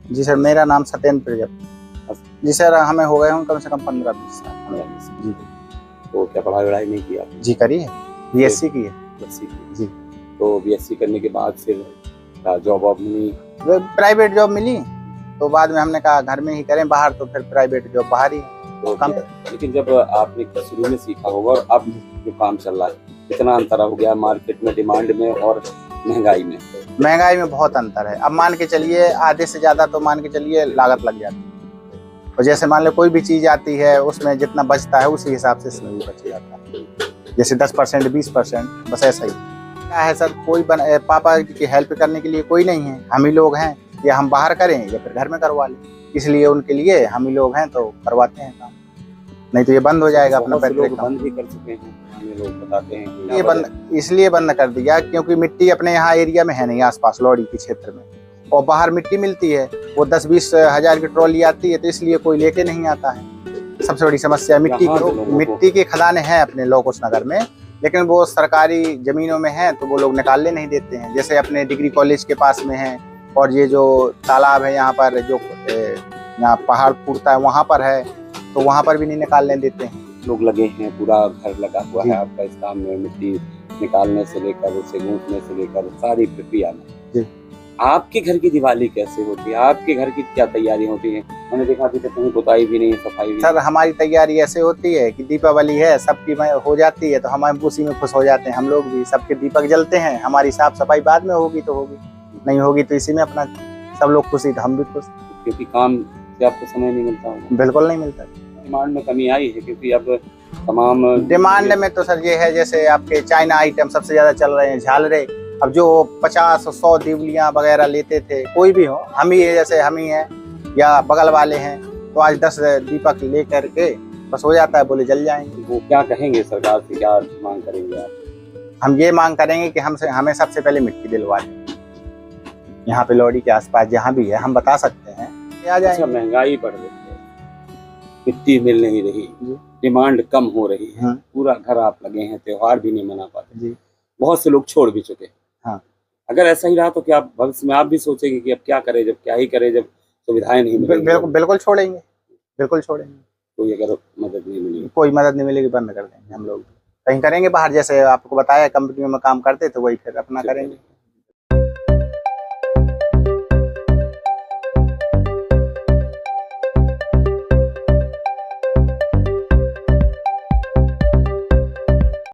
जी sir, मेरा नाम सत्येंद्र प्रजापति। जी sir, हमें हो गए हों कम से कम 15-20 साल। जी। तो क्या पढ़ाई वढ़ाई नहीं किया? जी करी है, बीएससी की है। BSc की। जी। तो BSc करने के बाद फिर जॉब वॉब मिली? प्राइवेट जॉब मिली, तो बाद में हमने कहा घर में ही करें, बाहर तो फिर प्राइवेट जॉब बाहर ही तो लेकिन जब आपने शुरू में सीखा होगा और अब जो काम चल रहा है, कितना अंतर हो गया मार्केट में, डिमांड में और महंगाई में? महंगाई में बहुत अंतर है। अब मान के चलिए आधे से ज्यादा तो मान के चलिए लागत लग जाती है, और जैसे मान लो कोई भी चीज आती है उसमें जितना बचता है उसी हिसाब से इसमें भी बच जाता है। जैसे 10% 20%, बस ऐसा ही क्या है सर। कोई पापा की हेल्प करने के लिए कोई नहीं है, हम ही लोग हैं। या हम बाहर करें या फिर घर में करवा लें, इसलिए उनके लिए हम ही लोग हैं तो करवाते हैं काम, नहीं तो ये बंद हो जाएगा अपना फैक्ट्री। बंद भी कर चुके हैं, हमें लोग बताते हैं ये बंद इसलिए बंद कर दिया क्योंकि मिट्टी अपने यहाँ एरिया में है नहीं, आसपास लौड़ी के क्षेत्र में, और बाहर मिट्टी मिलती है वो 10-20 हज़ार की ट्रॉली आती है, तो इसलिए कोई लेके नहीं आता है। सबसे बड़ी समस्या मिट्टी की खदानें हैं अपने लोकुश नगर में, लेकिन वो सरकारी जमीनों में है तो वो लोग निकालने नहीं देते हैं। जैसे अपने डिग्री कॉलेज के पास में है, और ये जो तालाब है यहाँ पर जो यहाँ पहाड़ फूटता है वहाँ पर है, तो वहाँ पर भी नहीं निकालने देते हैं। लोग लगे हैं, पूरा घर लगा हुआ है आपका इस काम में, मिट्टी निकालने से लेकर उसे गूंथने से लेकर सारी प्रक्रिया में। जी। आपके घर की दिवाली कैसे होती है? आपके घर की क्या तैयारी होती है? मैंने देखा अभी तक कहीं पुताई भी नहीं है, सफाई भी। सर हमारी तैयारी ऐसे होती है कि दीपावली है, सबकी हो जाती है तो हम उसी में खुश हो जाते हैं। हम लोग भी सबके दीपक जलते हैं, हमारी साफ सफाई बाद में होगी तो होगी, नहीं होगी तो इसी में अपना सब लोग खुशी तो हम भी खुश। क्योंकि काम से आपको समय नहीं मिलता होगा? बिल्कुल नहीं मिलता। डिमांड में कमी आई है क्योंकि अब तमाम डिमांड में तो सर ये है, जैसे आपके चाइना आइटम सबसे ज्यादा चल रहे हैं, झालरे। अब जो 50-100 दिवलियां वगैरह लेते थे, कोई भी हो, हम ही है, जैसे हम ही हैं या बगल वाले हैं, तो आज 10 दीपक ले करके बस हो जाता है, बोले जल जाएंगे। वो क्या कहेंगे सरकार से, क्या मांग करेंगे आप? हम ये मांग करेंगे कि हमें सबसे पहले मिट्टी दिलवा दें, यहाँ पे लौड़ी के आसपास जहाँ भी है हम बता सकते हैं आ जाएंगे। अच्छा, महंगाई बढ़ रही है, मिट्टी मिल नहीं रही, डिमांड कम हो रही है, पूरा घर आप लगे हैं, त्योहार भी नहीं मना पाते जी। बहुत से लोग छोड़ भी चुके हैं। हाँ। अगर ऐसा ही रहा तो क्या भविष्य में आप भी सोचेंगे कि अब क्या करें, जब क्या ही करें जब सुविधाएं नहीं मिलेंगी? बिल्कुल छोड़ेंगे, बिल्कुल छोड़ेंगे। कोई अगर मदद नहीं मिलेगी, कोई मदद नहीं मिलेगी, बंद कर देंगे हम लोग। कहीं करेंगे बाहर, जैसे आपको बताया कंपनियों में काम करते तो वही फिर अपना करेंगे।